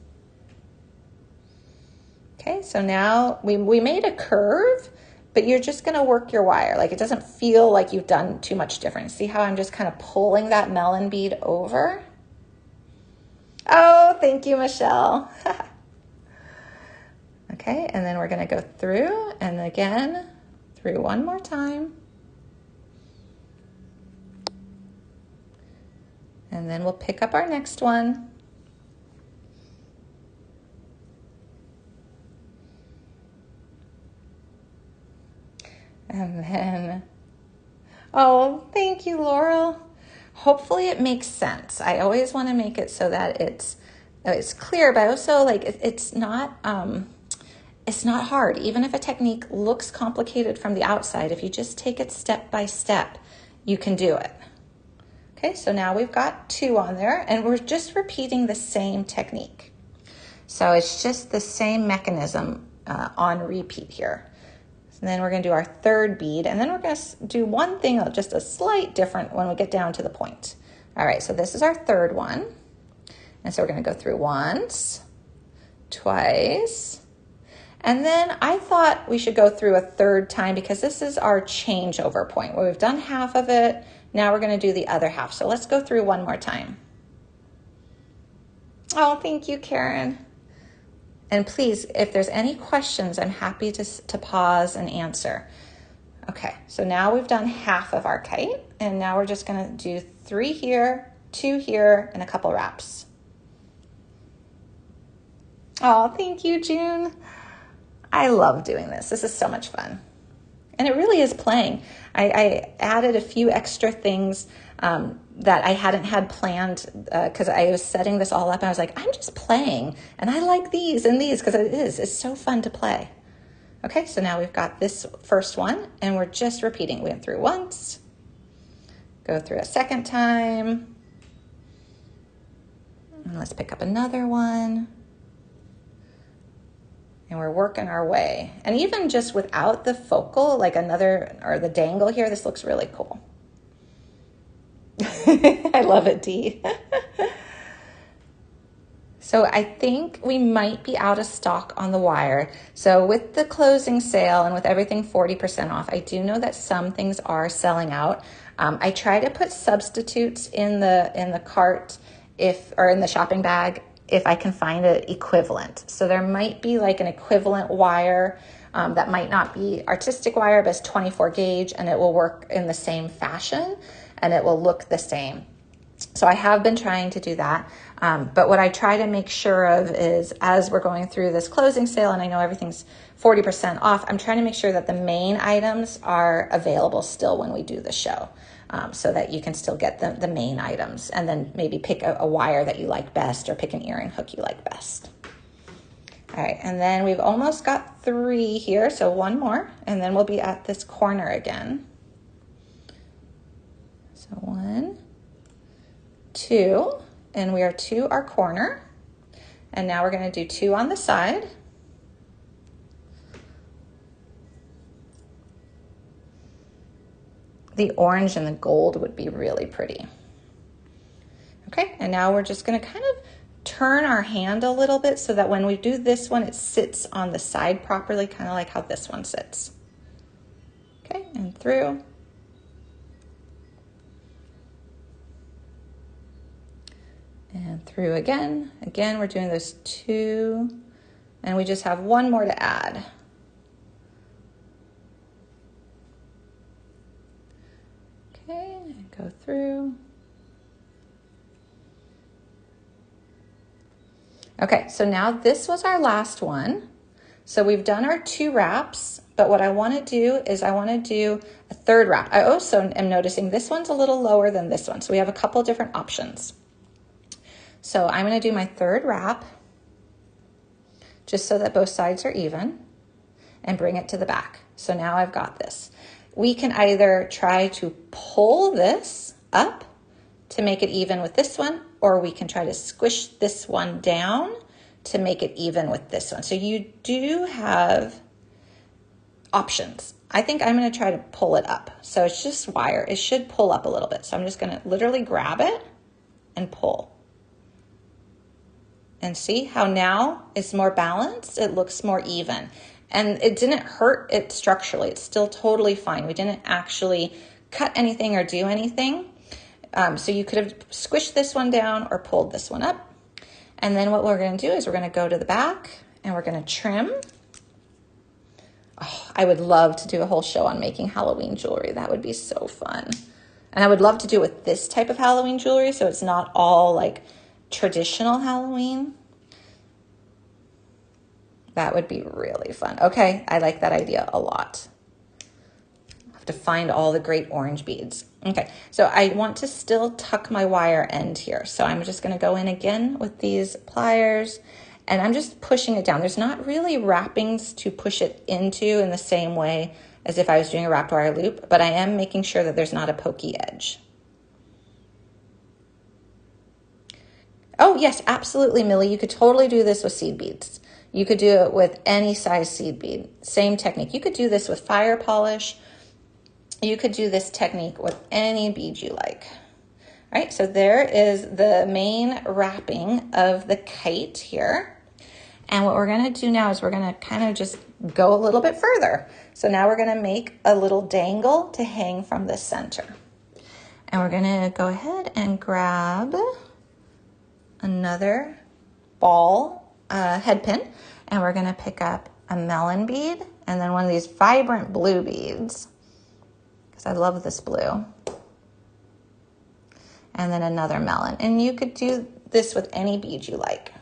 Okay, so now we made a curve, but you're just gonna work your wire. Like it doesn't feel like you've done too much different. See how I'm just kind of pulling that melon bead over? Oh, thank you, Michelle. Okay, and then we're gonna go through and again, through one more time. And then we'll pick up our next one. And then, oh, thank you, Laurel. Hopefully it makes sense. I always want to make it so that it's clear, but also like it's not hard. Even if a technique looks complicated from the outside, if you just take it step by step, you can do it. Okay, so now we've got 2 on there and we're just repeating the same technique. So it's just the same mechanism on repeat here. And then we're going to do our 3rd bead, and then we're going to do one thing just a slight different when we get down to the point. All right, so this is our 3rd one. And so we're going to go through once, twice, and then I thought we should go through a 3rd time because this is our changeover point where we've done half of it. Now we're going to do the other half. So let's go through one more time. Oh, thank you, Karen. And please, if there's any questions, I'm happy to pause and answer. Okay, so now we've done half of our kite, and now we're just gonna do 3 here, 2 here, and a couple wraps. Oh, thank you, June. I love doing this. This is so much fun. And it really is playing. I added a few extra things that I hadn't had planned because I was setting this all up and I was like, I'm just playing and I like these and these because it's so fun to play. Okay, so now we've got this first one and we're just repeating. We went through once, go through a second time, and let's pick up another one. And we're working our way. And even just without the focal, like or the dangle here, this looks really cool. I love it, Dee. So I think we might be out of stock on the wire. So with the closing sale and with everything 40% off, I do know that some things are selling out. I try to put substitutes in the cart or in the shopping bag if I can find it equivalent. So there might be like an equivalent wire that might not be artistic wire, but it's 24 gauge and it will work in the same fashion and it will look the same. So I have been trying to do that. But what I try to make sure of is as we're going through this closing sale, and I know everything's 40% off, I'm trying to make sure that the main items are available still when we do the show. So that you can still get the main items and then maybe pick a wire that you like best or pick an earring hook you like best. All right, and then we've almost got 3 here, so one more, and then we'll be at this corner again. So 1, 2, and we are to our corner. And now we're gonna do 2 on the side. The orange and the gold would be really pretty. Okay, and now we're just gonna kind of turn our hand a little bit so that when we do this one, it sits on the side properly, kind of like how this one sits. Okay, and through. And through again. Again, we're doing those 2, and we just have one more to add. Okay, and go through. Okay, so now this was our last one. So we've done our 2 wraps, but what I want to do is I want to do a 3rd wrap. I also am noticing this one's a little lower than this one, so we have a couple different options. So I'm going to do my 3rd wrap, just so that both sides are even, and bring it to the back. So now I've got this. We can either try to pull this up to make it even with this one, or we can try to squish this one down to make it even with this one. So you do have options. I think I'm going to try to pull it up. So it's just wire. It should pull up a little bit. So I'm just going to literally grab it and pull. And see how now it's more balanced? It looks more even. And it didn't hurt it structurally. It's still totally fine. We didn't actually cut anything or do anything. So you could have squished this one down or pulled this one up. And then what we're going to do is we're going to go to the back and we're going to trim. Oh, I would love to do a whole show on making Halloween jewelry. That would be so fun. And I would love to do it with this type of Halloween jewelry, so it's not all like traditional Halloween. That would be really fun. Okay, I like that idea a lot. I have to find all the great orange beads. Okay, so I want to still tuck my wire end here. So I'm just gonna go in again with these pliers, and I'm just pushing it down. There's not really wrappings to push it into in the same way as if I was doing a wrapped wire loop, but I am making sure that there's not a pokey edge. Oh yes, absolutely, Millie. You could totally do this with seed beads. You could do it with any size seed bead. Same technique. You could do this with fire polish. You could do this technique with any bead you like. All right, so there is the main wrapping of the kite here. And what we're gonna do now is we're gonna kind of just go a little bit further. So now we're gonna make a little dangle to hang from the center. And we're gonna go ahead and grab another ball head pin, and we're gonna pick up a melon bead and then one of these vibrant blue beads, because I love this blue. And then another melon. And you could do this with any bead you like.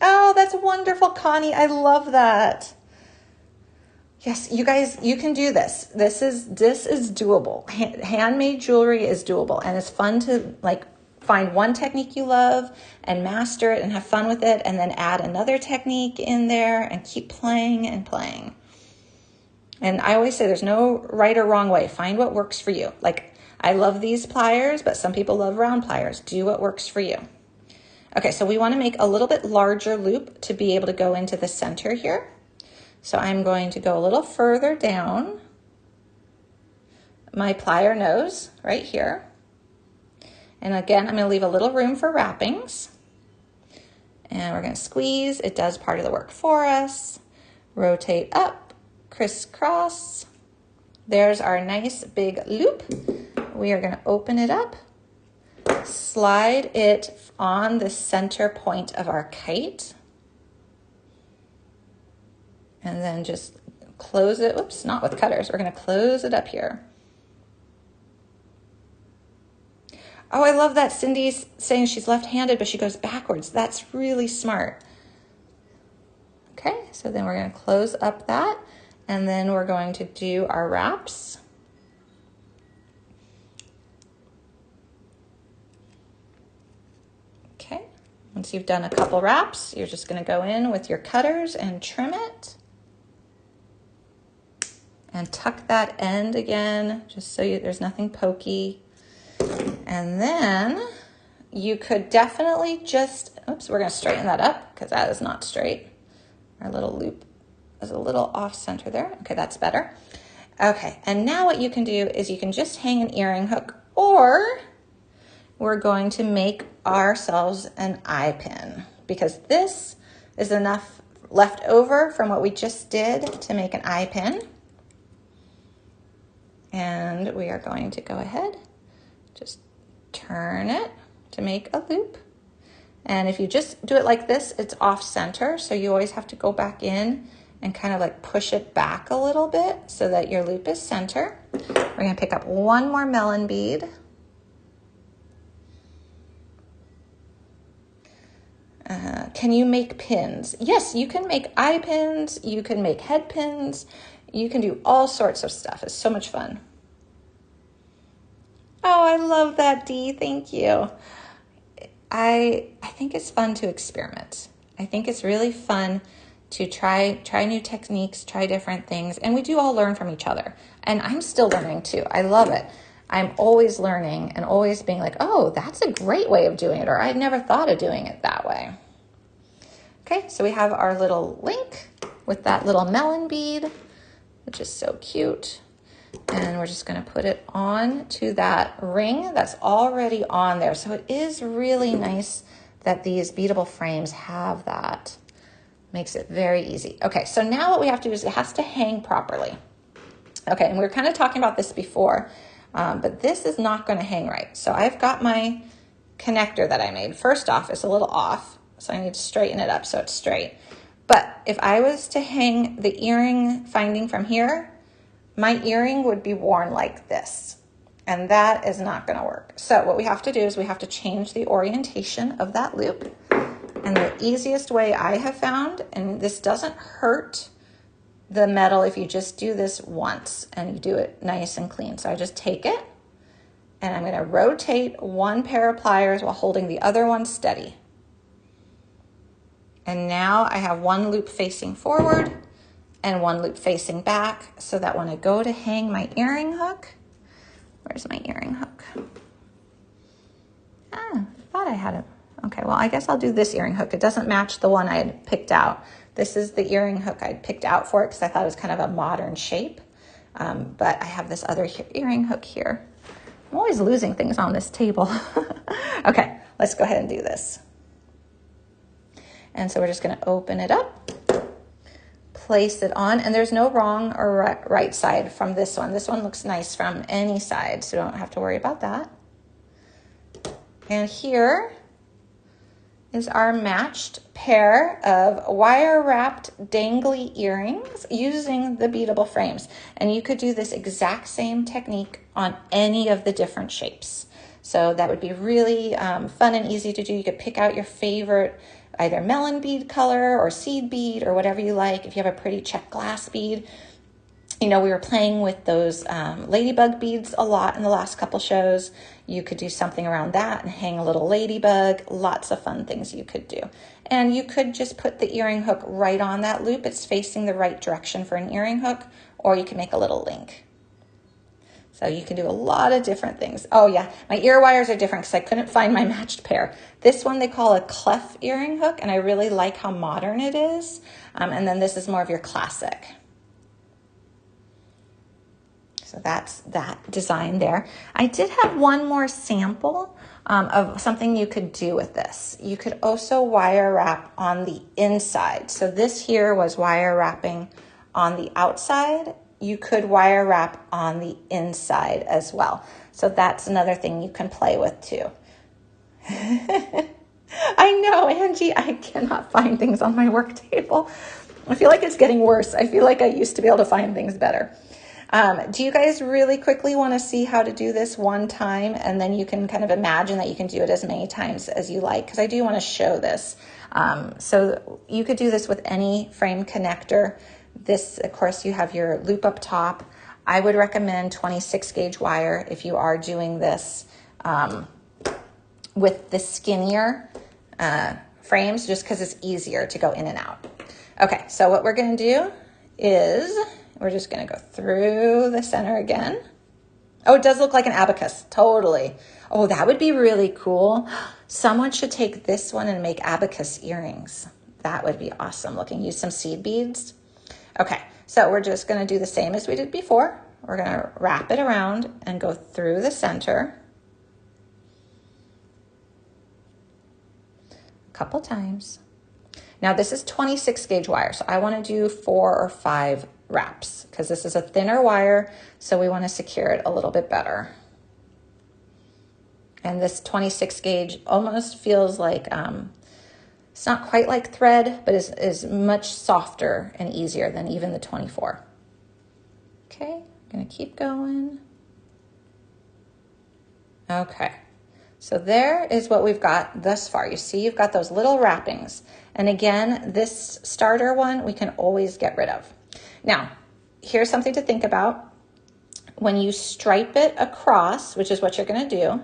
Oh, that's wonderful, Connie. I love that. Yes, you guys, you can do this. This is doable. Handmade jewelry is doable, and it's fun to like find one technique you love and master it and have fun with it, and then add another technique in there and keep playing and playing. And I always say there's no right or wrong way. Find what works for you. Like, I love these pliers, but some people love round pliers. Do what works for you. Okay, so we want to make a little bit larger loop to be able to go into the center here. So I'm going to go a little further down my plier nose right here. And again, I'm going to leave a little room for wrappings. And we're going to squeeze. It does part of the work for us. Rotate up, crisscross. There's our nice big loop. We are going to open it up, slide it on the center point of our kite, and then just close it. Oops, not with cutters. We're going to close it up here. Oh, I love that Cindy's saying she's left-handed, but she goes backwards. That's really smart. Okay, so then we're going to close up that, and then we're going to do our wraps. Okay, once you've done a couple wraps, you're just going to go in with your cutters and trim it. And tuck that end again, just so there's nothing pokey. And then you could definitely just, oops, we're going to straighten that up because that is not straight. Our little loop is a little off center there. Okay, that's better. Okay, and now what you can do is you can just hang an earring hook, or we're going to make ourselves an eye pin, because this is enough left over from what we just did to make an eye pin. And we are going to go ahead, just turn it to make a loop. And if you just do it like this, it's off center. So you always have to go back in and kind of like push it back a little bit so that your loop is center. We're going to pick up one more melon bead. Can you make pins? Yes, you can make eye pins. You can make head pins. You can do all sorts of stuff. It's so much fun. Oh, I love that, Dee. Thank you. I think it's fun to experiment. I think it's really fun to try new techniques, try different things, and we do all learn from each other. And I'm still learning too. I love it. I'm always learning and always being like, oh, that's a great way of doing it, or I'd never thought of doing it that way. Okay, so we have our little link with that little melon bead, which is so cute. And we're just going to put it on to that ring that's already on there. So it is really nice that these beadable frames have that. Makes it very easy. Okay, so now what we have to do is it has to hang properly. Okay, and we were kind of talking about this before, but this is not going to hang right. So I've got my connector that I made. First off, it's a little off, so I need to straighten it up so it's straight. But if I was to hang the earring finding from here, my earring would be worn like this, and that is not going to work. So what we have to do is we have to change the orientation of that loop. And the easiest way I have found, and this doesn't hurt the metal if you just do this once and you do it nice and clean. So I just take it and I'm going to rotate one pair of pliers while holding the other one steady. And now I have one loop facing forward and one loop facing back, so that when I go to hang my earring hook, where's my earring hook? I thought I had it. Okay, well, I guess I'll do this earring hook. It doesn't match the one I had picked out. This is the earring hook I picked out for it because I thought it was kind of a modern shape. But I have this other earring hook here. I'm always losing things on this table. Okay, let's go ahead and do this. And so we're just going to open it up, place it on, and there's no wrong or right side from this one. This one looks nice from any side, so don't have to worry about that. And here is our matched pair of wire-wrapped dangly earrings using the beadable frames. And you could do this exact same technique on any of the different shapes. So that would be really fun and easy to do. You could pick out your favorite either melon bead color or seed bead or whatever you like. If you have a pretty check glass bead. You know, we were playing with those ladybug beads a lot in the last couple shows. You could do something around that and hang a little ladybug. Lots of fun things you could do. And you could just put the earring hook right on that loop. It's facing the right direction for an earring hook, or you can make a little link. So you can do a lot of different things. Oh yeah, my ear wires are different because I couldn't find my matched pair. This one they call a clef earring hook, and I really like how modern it is. And then this is more of your classic. So that's that design there. I did have one more sample of something you could do with this. You could also wire wrap on the inside. So this here was wire wrapping on the outside. You could wire wrap on the inside as well. So that's another thing you can play with too. I know, Angie, I cannot find things on my work table. I feel like it's getting worse. I feel like I used to be able to find things better. Do you guys really quickly want to see how to do this one time, and then you can kind of imagine that you can do it as many times as you like? Because I do want to show this. So you could do this with any frame connector. This, of course, you have your loop up top. I would recommend 26 gauge wire if you are doing this with the skinnier frames, just because it's easier to go in and out. Okay, so what we're going to do is we're just going to go through the center again. Oh, it does look like an abacus. Totally. Oh, that would be really cool. Someone should take this one and make abacus earrings. That would be awesome looking. Use some seed beads. Okay, so we're just going to do the same as we did before. We're going to wrap it around and go through the center a couple times. Now this is 26 gauge wire, so I want to do 4 or 5 wraps because this is a thinner wire, so we want to secure it a little bit better. And this 26 gauge almost feels like, it's not quite like thread, but is much softer and easier than even the 24. Okay, I'm gonna keep going. Okay, so there is what we've got thus far. You see, you've got those little wrappings. And again, this starter one, we can always get rid of. Now, here's something to think about. When you stripe it across, which is what you're gonna do,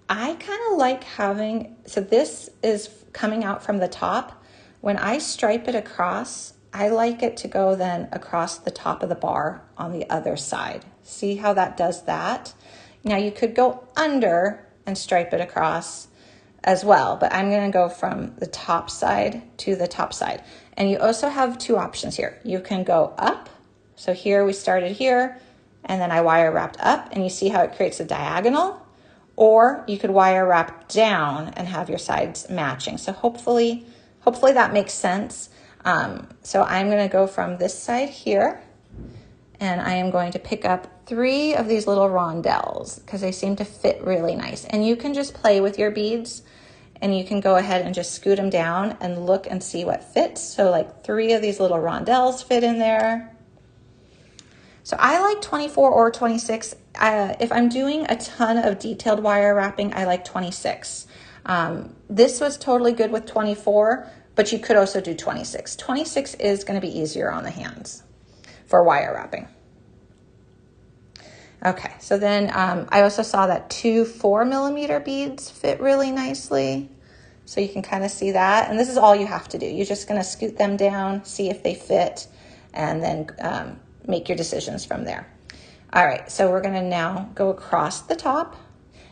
I kind of like having, so this is coming out from the top. When I stripe it across, I like it to go then across the top of the bar on the other side. See how that does that? Now you could go under and stripe it across as well, but I'm gonna go from the top side to the top side. And you also have 2 options here. You can go up. So here we started here, and then I wire wrapped up, and you see how it creates a diagonal? Or you could wire wrap down and have your sides matching. So hopefully that makes sense. So I'm gonna go from this side here, and I am going to pick up 3 of these little rondelles because they seem to fit really nice. And you can just play with your beads, and you can go ahead and just scoot them down and look and see what fits. So like 3 of these little rondelles fit in there. So I like 24 or 26. If I'm doing a ton of detailed wire wrapping, I like 26. This was totally good with 24, but you could also do 26. 26 is going to be easier on the hands for wire wrapping. Okay, so then I also saw that 2 4mm beads fit really nicely. So you can kind of see that. And this is all you have to do. You're just going to scoot them down, see if they fit, and then make your decisions from there. All right, so we're going to now go across the top,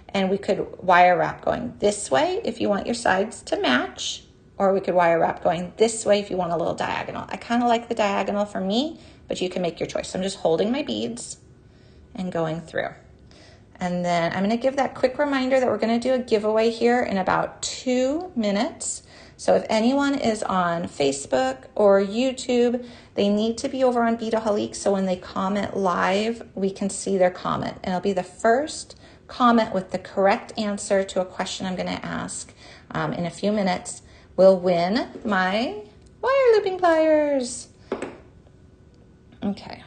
and we could wire wrap going this way if you want your sides to match, or we could wire wrap going this way if you want a little diagonal. I kind of like the diagonal for me, but you can make your choice. So I'm just holding my beads and going through. And then I'm going to give that quick reminder that we're going to do a giveaway here in about 2 minutes. So if anyone is on Facebook or YouTube, they need to be over on Beadaholique, so when they comment live, we can see their comment. And it'll be the first comment with the correct answer to a question I'm going to ask in a few minutes will win my wire looping pliers. Okay.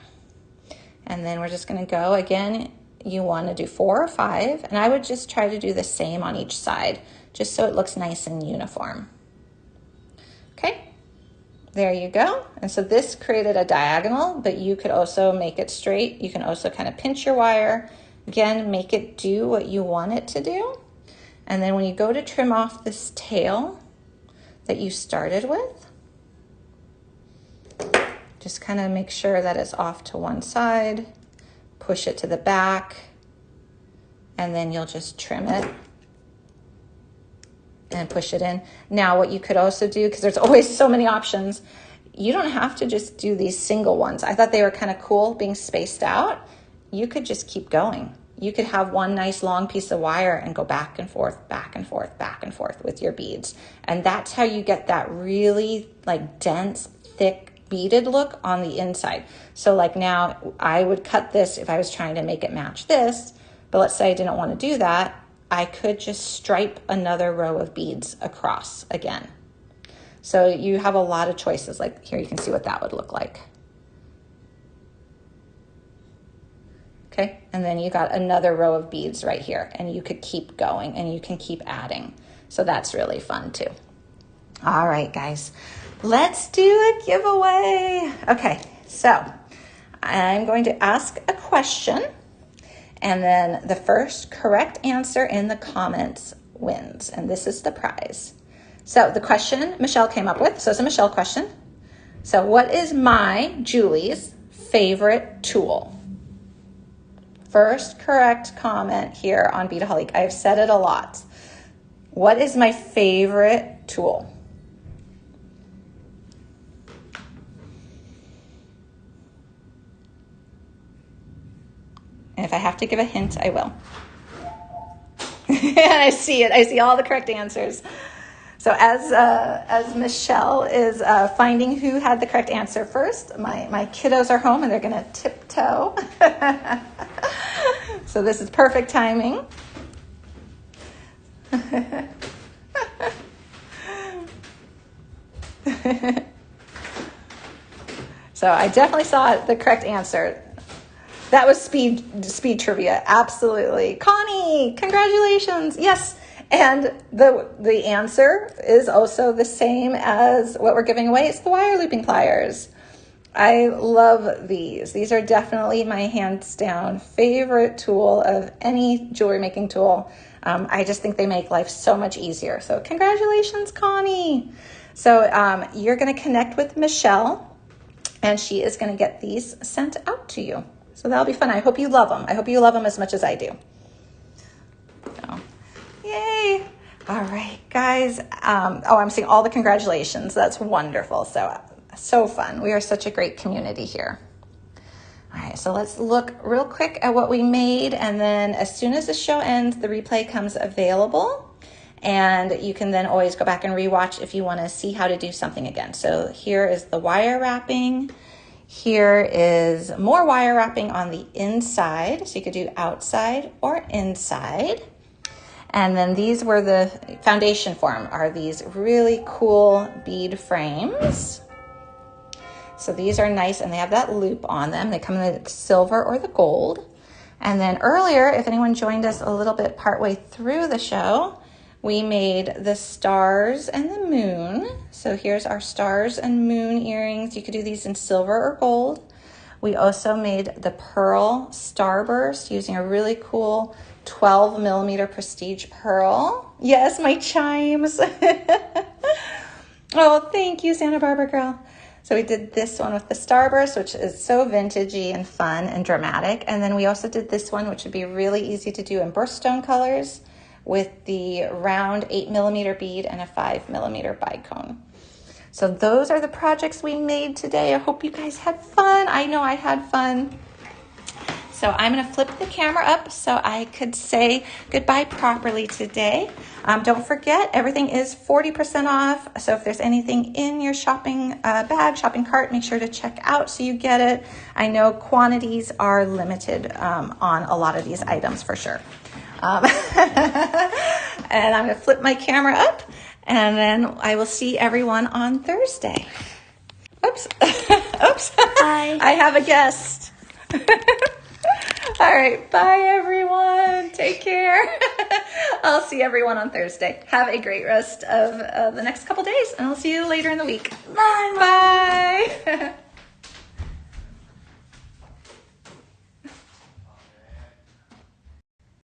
And then we're just going to go again. You want to do 4 or 5, and I would just try to do the same on each side, just so it looks nice and uniform. Okay, there you go. And so this created a diagonal, but you could also make it straight. You can also kind of pinch your wire. Again, make it do what you want it to do. And then when you go to trim off this tail that you started with, just kind of make sure that it's off to one side. Push it to the back, and then you'll just trim it and push it in. Now what you could also do, because there's always so many options, you don't have to just do these single ones. I thought they were kind of cool being spaced out. You could just keep going. You could have one nice long piece of wire and go back and forth, back and forth, back and forth with your beads. And that's how you get that really like dense, thick, beaded look on the inside. So like now I would cut this if I was trying to make it match this, but let's say I didn't want to do that. I could just stripe another row of beads across again. So you have a lot of choices. Like here, you can see what that would look like. Okay, and then you got another row of beads right here, and you could keep going and you can keep adding. So that's really fun too. All right, guys. Let's do a giveaway. Okay, so I'm going to ask a question, and then the first correct answer in the comments wins, and this is the prize. So the question Michelle came up with, so it's a Michelle question. So what is Julie's favorite tool? First correct comment here on Beadaholique. I've said it a lot. What is my favorite tool? And if I have to give a hint, I will. And I see it. I see all the correct answers. So as Michelle is finding who had the correct answer first, my kiddos are home and they're going to tiptoe. So this is perfect timing. So I definitely saw the correct answer. That was speed trivia. Absolutely. Connie, congratulations. Yes. And the answer is also the same as what we're giving away. It's the wire looping pliers. I love these. These are definitely my hands down favorite tool of any jewelry making tool. I just think they make life so much easier. So congratulations, Connie. So you're going to connect with Michelle, and she is going to get these sent out to you. So that'll be fun. I hope you love them. I hope you love them as much as I do. So, yay. All right, guys. I'm seeing all the congratulations. That's wonderful. So fun. We are such a great community here. All right, so let's look real quick at what we made. And then as soon as the show ends, the replay comes available. And you can then always go back and rewatch if you want to see how to do something again. So here is the wire wrapping. Here is more wire wrapping on the inside. So you could do outside or inside. And then these were the foundation form, are these really cool bead frames. So these are nice, and they have that loop on them. They come in the silver or the gold. And then earlier, if anyone joined us a little bit partway through the show, we made the stars and the moon. So here's our stars and moon earrings. You could do these in silver or gold. We also made the pearl starburst using a really cool 12 millimeter prestige pearl. Yes, my chimes. Oh, thank you, Santa Barbara girl. So we did this one with the starburst, which is so vintagey and fun and dramatic. And then we also did this one, which would be really easy to do in birthstone colors, with the round 8 millimeter bead and a 5 millimeter bicone. So those are the projects we made today. I hope you guys had fun. I know I had fun. So I'm gonna flip the camera up so I could say goodbye properly today. Don't forget, everything is 40% off. So if there's anything in your shopping bag, shopping cart, make sure to check out so you get it. I know quantities are limited on a lot of these items for sure. And I'm gonna flip my camera up, and then I will see everyone on Thursday. Oops, oops. Hi. I have a guest. All right, bye everyone. Take care. I'll see everyone on Thursday. Have a great rest of the next couple days, and I'll see you later in the week. Bye. Bye.